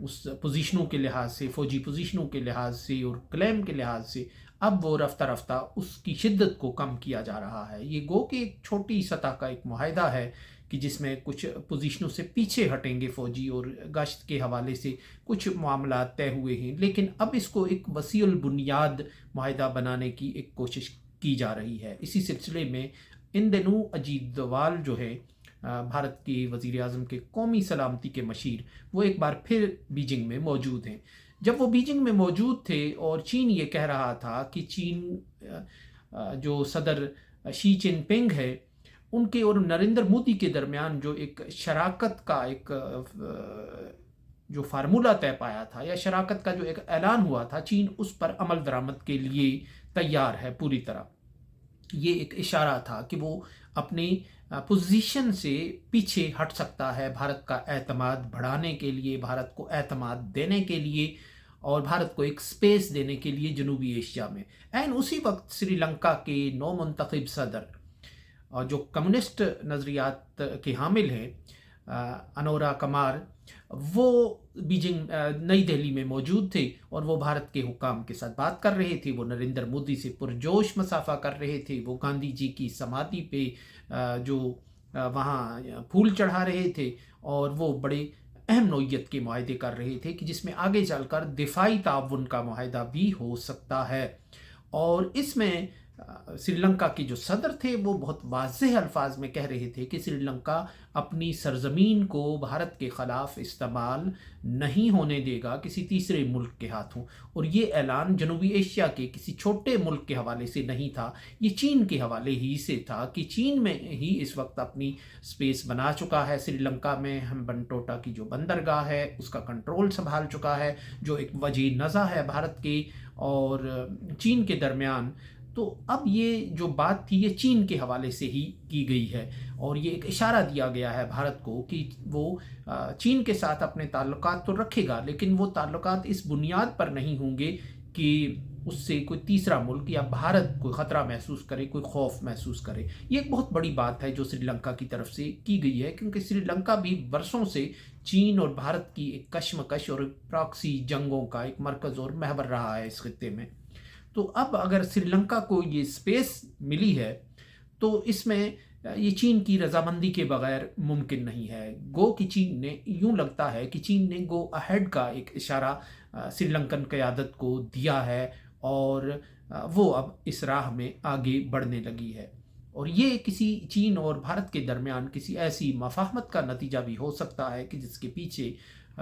اس پوزیشنوں کے لحاظ سے، فوجی پوزیشنوں کے لحاظ سے اور کلیم کے لحاظ سے اب وہ رفتہ رفتہ اس کی شدت کو کم کیا جا رہا ہے۔ یہ گو کہ ایک چھوٹی سطح کا ایک معاہدہ ہے کہ جس میں کچھ پوزیشنوں سے پیچھے ہٹیں گے فوجی، اور گشت کے حوالے سے کچھ معاملات طے ہوئے ہیں، لیکن اب اس کو ایک وسیع البنیاد معاہدہ بنانے کی ایک کوشش کی جا رہی ہے۔ اسی سلسلے میں ان دنوں اجیت دوال جو ہے بھارت کے وزیر اعظم کے قومی سلامتی کے مشیر، وہ ایک بار پھر بیجنگ میں موجود ہیں۔ جب وہ بیجنگ میں موجود تھے اور چین یہ کہہ رہا تھا کہ چین جو صدر شی جن پنگ ہے ان کے اور نریندر مودی کے درمیان جو ایک شراکت کا ایک جو فارمولہ طے پایا تھا، یا شراکت کا جو ایک اعلان ہوا تھا، چین اس پر عمل درآمد کے لیے تیار ہے پوری طرح۔ یہ ایک اشارہ تھا کہ وہ اپنی پوزیشن سے پیچھے ہٹ سکتا ہے بھارت کا اعتماد بڑھانے کے لیے، بھارت کو اعتماد دینے کے لیے اور بھارت کو ایک سپیس دینے کے لیے جنوبی ایشیا میں۔ این اسی وقت سری لنکا کے نو منتخب صدر اور جو کمیونسٹ نظریات کے حامل ہیں انورا کمار، وہ بیجنگ نئی دہلی میں موجود تھے اور وہ بھارت کے حکام کے ساتھ بات کر رہے تھے۔ وہ نریندر مودی سے پرجوش مصافحہ کر رہے تھے، وہ گاندھی جی کی سمادھی پہ جو وہاں پھول چڑھا رہے تھے، اور وہ بڑے اہم نوعیت کے معاہدے کر رہے تھے کہ جس میں آگے چل کر دفاعی تعاون کا معاہدہ بھی ہو سکتا ہے۔ اور اس میں سری لنکا کے جو صدر تھے وہ بہت واضح الفاظ میں کہہ رہے تھے کہ سری لنکا اپنی سرزمین کو بھارت کے خلاف استعمال نہیں ہونے دے گا کسی تیسرے ملک کے ہاتھوں۔ اور یہ اعلان جنوبی ایشیا کے کسی چھوٹے ملک کے حوالے سے نہیں تھا، یہ چین کے حوالے ہی سے تھا کہ چین میں ہی اس وقت اپنی سپیس بنا چکا ہے۔ سری لنکا میں ہمبنٹوٹا کی جو بندرگاہ ہے اس کا کنٹرول سنبھال چکا ہے، جو ایک وجہ نزاع ہے بھارت کے اور چین کے درمیان۔ تو اب یہ جو بات تھی یہ چین کے حوالے سے ہی کی گئی ہے، اور یہ ایک اشارہ دیا گیا ہے بھارت کو کہ وہ چین کے ساتھ اپنے تعلقات تو رکھے گا، لیکن وہ تعلقات اس بنیاد پر نہیں ہوں گے کہ اس سے کوئی تیسرا ملک یا بھارت کوئی خطرہ محسوس کرے، کوئی خوف محسوس کرے۔ یہ ایک بہت بڑی بات ہے جو سری لنکا کی طرف سے کی گئی ہے، کیونکہ سری لنکا بھی برسوں سے چین اور بھارت کی ایک کشمکش اور پراکسی جنگوں کا ایک مرکز اور محور رہا ہے اس خطے میں۔ تو اب اگر سری لنکا کو یہ سپیس ملی ہے تو اس میں یہ چین کی رضامندی کے بغیر ممکن نہیں ہے۔ گو کہ چین نے، یوں لگتا ہے کہ چین نے گو اہیڈ کا ایک اشارہ سری لنکن قیادت کو دیا ہے، اور وہ اب اس راہ میں آگے بڑھنے لگی ہے، اور یہ کسی چین اور بھارت کے درمیان کسی ایسی مفاہمت کا نتیجہ بھی ہو سکتا ہے کہ جس کے پیچھے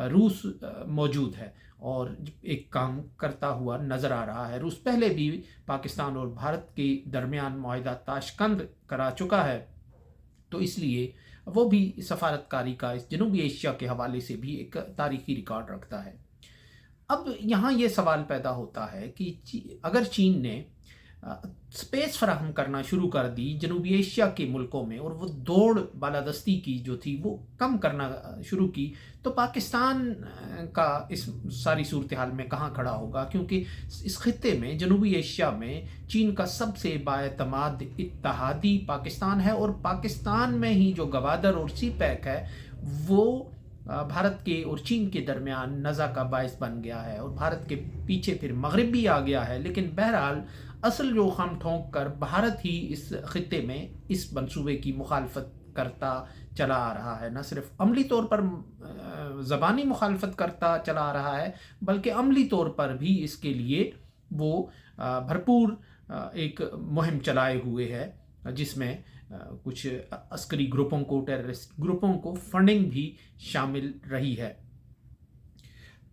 روس موجود ہے اور ایک کام کرتا ہوا نظر آ رہا ہے۔ روس پہلے بھی پاکستان اور بھارت کے درمیان معاہدہ تاشکند کرا چکا ہے، تو اس لیے وہ بھی سفارتکاری کا اس جنوبی ایشیا کے حوالے سے بھی ایک تاریخی ریکارڈ رکھتا ہے۔ اب یہاں یہ سوال پیدا ہوتا ہے کہ اگر چین نے سپیس فراہم کرنا شروع کر دی جنوبی ایشیا کے ملکوں میں، اور وہ دوڑ بالادستی کی جو تھی وہ کم کرنا شروع کی، تو پاکستان کا اس ساری صورتحال میں کہاں کھڑا ہوگا؟ کیونکہ اس خطے میں جنوبی ایشیا میں چین کا سب سے بااعتماد اتحادی پاکستان ہے، اور پاکستان میں ہی جو گوادر اور سی پیک ہے وہ بھارت کے اور چین کے درمیان نزاع کا باعث بن گیا ہے، اور بھارت کے پیچھے پھر مغرب بھی آ گیا ہے۔ لیکن بہرحال اصل جو خم ٹھونک کر بھارت ہی اس خطے میں اس منصوبے کی مخالفت کرتا چلا آ رہا ہے، نہ صرف عملی طور پر زبانی مخالفت کرتا چلا آ رہا ہے، بلکہ عملی طور پر بھی اس کے لیے وہ بھرپور ایک مہم چلائے ہوئے ہے، جس میں کچھ عسکری گروپوں کو، ٹیررسٹ گروپوں کو فنڈنگ بھی شامل رہی ہے۔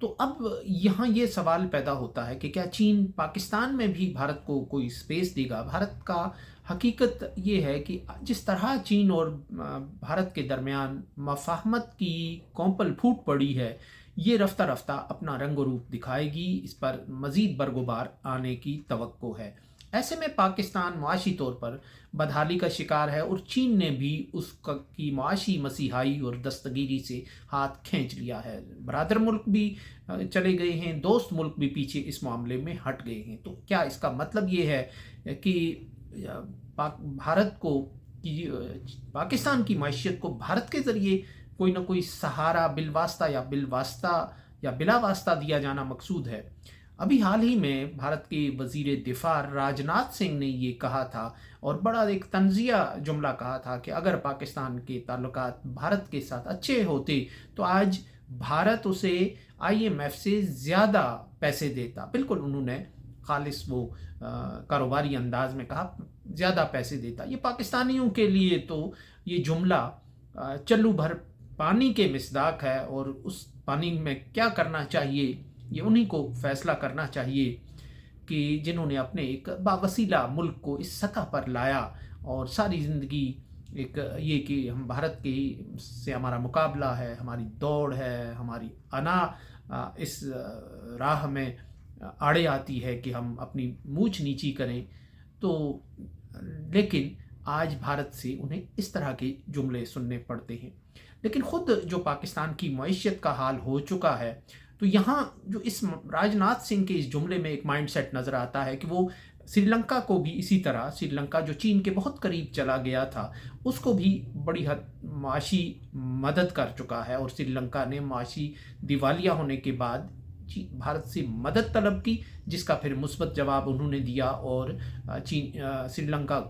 تو اب یہاں یہ سوال پیدا ہوتا ہے کہ کیا چین پاکستان میں بھی بھارت کو کوئی سپیس دے گا؟ بھارت کا حقیقت یہ ہے کہ جس طرح چین اور بھارت کے درمیان مفاہمت کی کومپل پھوٹ پڑی ہے، یہ رفتہ رفتہ اپنا رنگ و روپ دکھائے گی، اس پر مزید برگوبار آنے کی توقع ہے۔ ایسے میں پاکستان معاشی طور پر بدحالی کا شکار ہے، اور چین نے بھی اس کی معاشی مسیحائی اور دستگیری سے ہاتھ کھینچ لیا ہے۔ برادر ملک بھی چلے گئے ہیں، دوست ملک بھی پیچھے اس معاملے میں ہٹ گئے ہیں۔ تو کیا اس کا مطلب یہ ہے کہ بھارت کو، پاکستان کی معیشت کو بھارت کے ذریعے کوئی نہ کوئی سہارا بالواسطہ یا بالواسطہ یا بلا واسطہ دیا جانا مقصود ہے؟ ابھی حال ہی میں بھارت کے وزیر دفاع راجناتھ سنگھ نے یہ کہا تھا، اور بڑا ایک طنزیہ جملہ کہا تھا کہ اگر پاکستان کے تعلقات بھارت کے ساتھ اچھے ہوتے تو آج بھارت اسے IMF سے زیادہ پیسے دیتا۔ بالکل انہوں نے خالص وہ کاروباری انداز میں کہا زیادہ پیسے دیتا۔ یہ پاکستانیوں کے لیے تو یہ جملہ چلو بھر پانی کے مصداق ہے، اور اس پانی میں کیا کرنا چاہیے یہ انہی کو فیصلہ کرنا چاہیے کہ جنہوں نے اپنے ایک باوسیلہ ملک کو اس سطح پر لایا، اور ساری زندگی ایک یہ کہ ہم بھارت کے سے ہمارا مقابلہ ہے، ہماری دوڑ ہے، ہماری انا اس راہ میں آڑے آتی ہے کہ ہم اپنی مونچھ نیچی کریں، تو لیکن آج بھارت سے انہیں اس طرح کے جملے سننے پڑتے ہیں۔ لیکن خود جو پاکستان کی معیشت کا حال ہو چکا ہے، تو یہاں جو اس راجناتھ سنگھ کے اس جملے میں ایک مائنڈ سیٹ نظر آتا ہے کہ وہ سری لنکا کو بھی اسی طرح، سری لنکا جو چین کے بہت قریب چلا گیا تھا، اس کو بھی بڑی حد معاشی مدد کر چکا ہے، اور سری لنکا نے معاشی دیوالیہ ہونے کے بعد بھارت سے مدد طلب کی، جس کا پھر مثبت جواب انہوں نے دیا، اور سری لنکا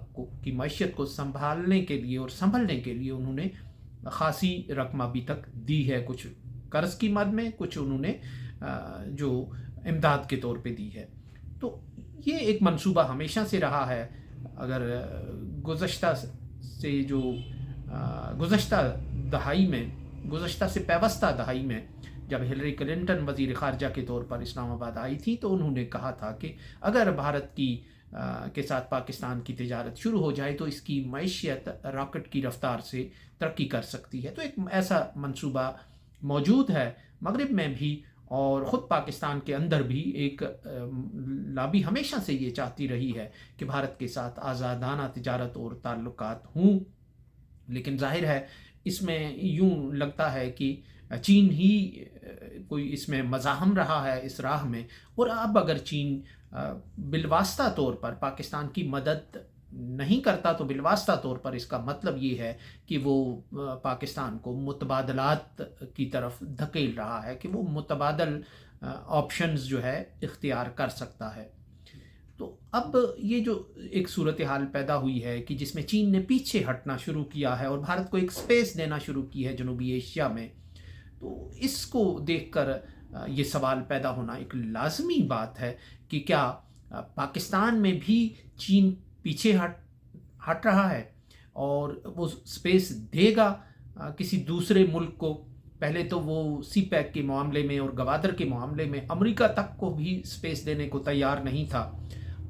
کی معیشت کو سنبھالنے کے لیے اور سنبھلنے کے لیے انہوں نے خاصی رقم ابھی تک دی ہے، کچھ قرض کی مد میں، کچھ انہوں نے جو امداد کے طور پہ دی ہے۔ تو یہ ایک منصوبہ ہمیشہ سے رہا ہے۔ اگر گزشتہ سے پیوستہ دہائی میں جب ہلری کلنٹن وزیر خارجہ کے طور پر اسلام آباد آئی تھی، تو انہوں نے کہا تھا کہ اگر بھارت کے ساتھ پاکستان کی تجارت شروع ہو جائے تو اس کی معیشت راکٹ کی رفتار سے ترقی کر سکتی ہے۔ تو ایک ایسا منصوبہ موجود ہے مغرب میں بھی، اور خود پاکستان کے اندر بھی ایک لابی ہمیشہ سے یہ چاہتی رہی ہے کہ بھارت کے ساتھ آزادانہ تجارت اور تعلقات ہوں۔ لیکن ظاہر ہے اس میں یوں لگتا ہے کہ چین ہی کوئی اس میں مزاحم رہا ہے اس راہ میں، اور اب اگر چین بالواسطہ طور پر پاکستان کی مدد نہیں کرتا تو بالواسطہ طور پر اس کا مطلب یہ ہے کہ وہ پاکستان کو متبادلات کی طرف دھکیل رہا ہے، کہ وہ متبادل آپشنز جو ہے اختیار کر سکتا ہے۔ تو اب یہ جو ایک صورتحال پیدا ہوئی ہے کہ جس میں چین نے پیچھے ہٹنا شروع کیا ہے اور بھارت کو ایک سپیس دینا شروع کی ہے جنوبی ایشیا میں، تو اس کو دیکھ کر یہ سوال پیدا ہونا ایک لازمی بات ہے کہ کیا پاکستان میں بھی چین پیچھے ہٹ رہا ہے، اور وہ سپیس دے گا کسی دوسرے ملک کو؟ پہلے تو وہ سی پیک کے معاملے میں اور گوادر کے معاملے میں امریکہ تک کو بھی سپیس دینے کو تیار نہیں تھا،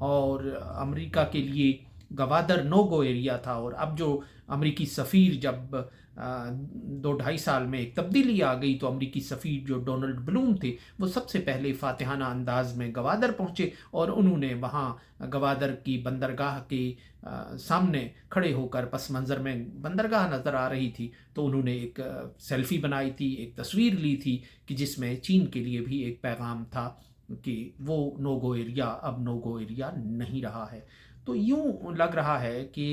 اور امریکہ کے لیے گوادر نو گو ایریا تھا۔ اور اب جو امریکی سفیر، جب 2-2.5 سال میں ایک تبدیلی آ گئی، تو امریکی سفیر جو ڈونلڈ بلوم تھے وہ سب سے پہلے فاتحانہ انداز میں گوادر پہنچے، اور انہوں نے وہاں گوادر کی بندرگاہ کے سامنے کھڑے ہو کر، پس منظر میں بندرگاہ نظر آ رہی تھی، تو انہوں نے ایک سیلفی بنائی تھی، ایک تصویر لی تھی کہ جس میں چین کے لیے بھی ایک پیغام تھا کہ وہ نو گو ایریا اب نو گو ایریا نہیں رہا ہے۔ تو یوں لگ رہا ہے کہ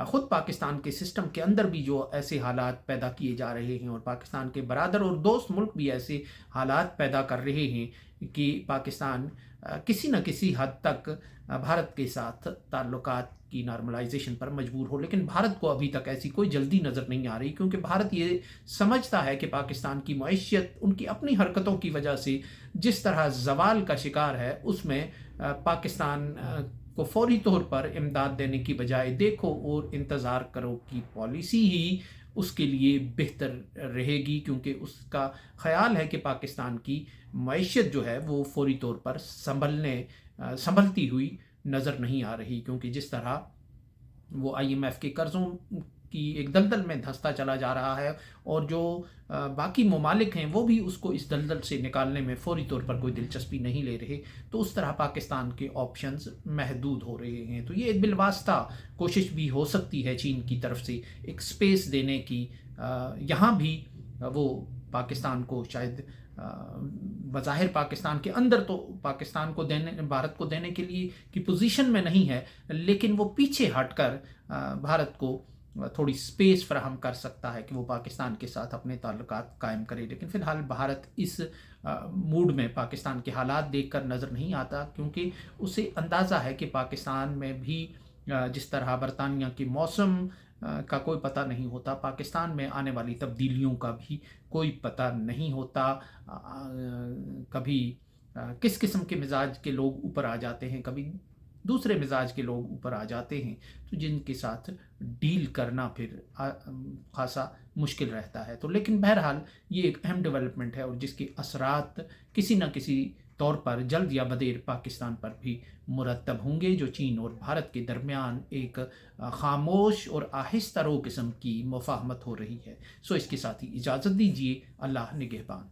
خود پاکستان کے سسٹم کے اندر بھی جو ایسے حالات پیدا کیے جا رہے ہیں، اور پاکستان کے برادر اور دوست ملک بھی ایسے حالات پیدا کر رہے ہیں کہ پاکستان کسی نہ کسی حد تک بھارت کے ساتھ تعلقات کی نارملائزیشن پر مجبور ہو۔ لیکن بھارت کو ابھی تک ایسی کوئی جلدی نظر نہیں آ رہی، کیونکہ بھارت یہ سمجھتا ہے کہ پاکستان کی معیشت ان کی اپنی حرکتوں کی وجہ سے جس طرح زوال کا شکار ہے، اس میں پاکستان کو فوری طور پر امداد دینے کی بجائے دیکھو اور انتظار کرو کی پالیسی ہی اس کے لیے بہتر رہے گی، کیونکہ اس کا خیال ہے کہ پاکستان کی معیشت جو ہے وہ فوری طور پر سنبھلتی ہوئی نظر نہیں آ رہی، کیونکہ جس طرح وہ IMF کے قرضوں کی ایک دلدل میں دھنستا چلا جا رہا ہے، اور جو باقی ممالک ہیں وہ بھی اس کو اس دلدل سے نکالنے میں فوری طور پر کوئی دلچسپی نہیں لے رہے، تو اس طرح پاکستان کے آپشنز محدود ہو رہے ہیں۔ تو یہ ایک بالواسطہ کوشش بھی ہو سکتی ہے چین کی طرف سے ایک سپیس دینے کی، یہاں بھی وہ پاکستان کو شاید بظاہر پاکستان کے اندر تو پاکستان کو بھارت کو دینے کے لیے کی پوزیشن میں نہیں ہے، لیکن وہ پیچھے ہٹ کر بھارت کو تھوڑی سپیس فراہم کر سکتا ہے کہ وہ پاکستان کے ساتھ اپنے تعلقات قائم کرے. لیکن فی الحال بھارت اس موڈ میں پاکستان کے حالات دیکھ کر نظر نہیں آتا، کیونکہ اسے اندازہ ہے کہ پاکستان میں بھی جس طرح برطانیہ کے موسم کا کوئی پتہ نہیں ہوتا، پاکستان میں آنے والی تبدیلیوں کا بھی کوئی پتہ نہیں ہوتا. کبھی کس قسم کے مزاج کے لوگ اوپر آ جاتے ہیں، کبھی دوسرے مزاج کے لوگ اوپر آ جاتے ہیں، تو جن کے ساتھ ڈیل کرنا پھر خاصا مشکل رہتا ہے. تو لیکن بہرحال یہ ایک اہم ڈیولپمنٹ ہے، اور جس کے اثرات کسی نہ کسی طور پر جلد یا بدیر پاکستان پر بھی مرتب ہوں گے، جو چین اور بھارت کے درمیان ایک خاموش اور آہستہ رو قسم کی مفاہمت ہو رہی ہے. سو اس کے ساتھ ہی اجازت دیجیے. اللہ نگہبان.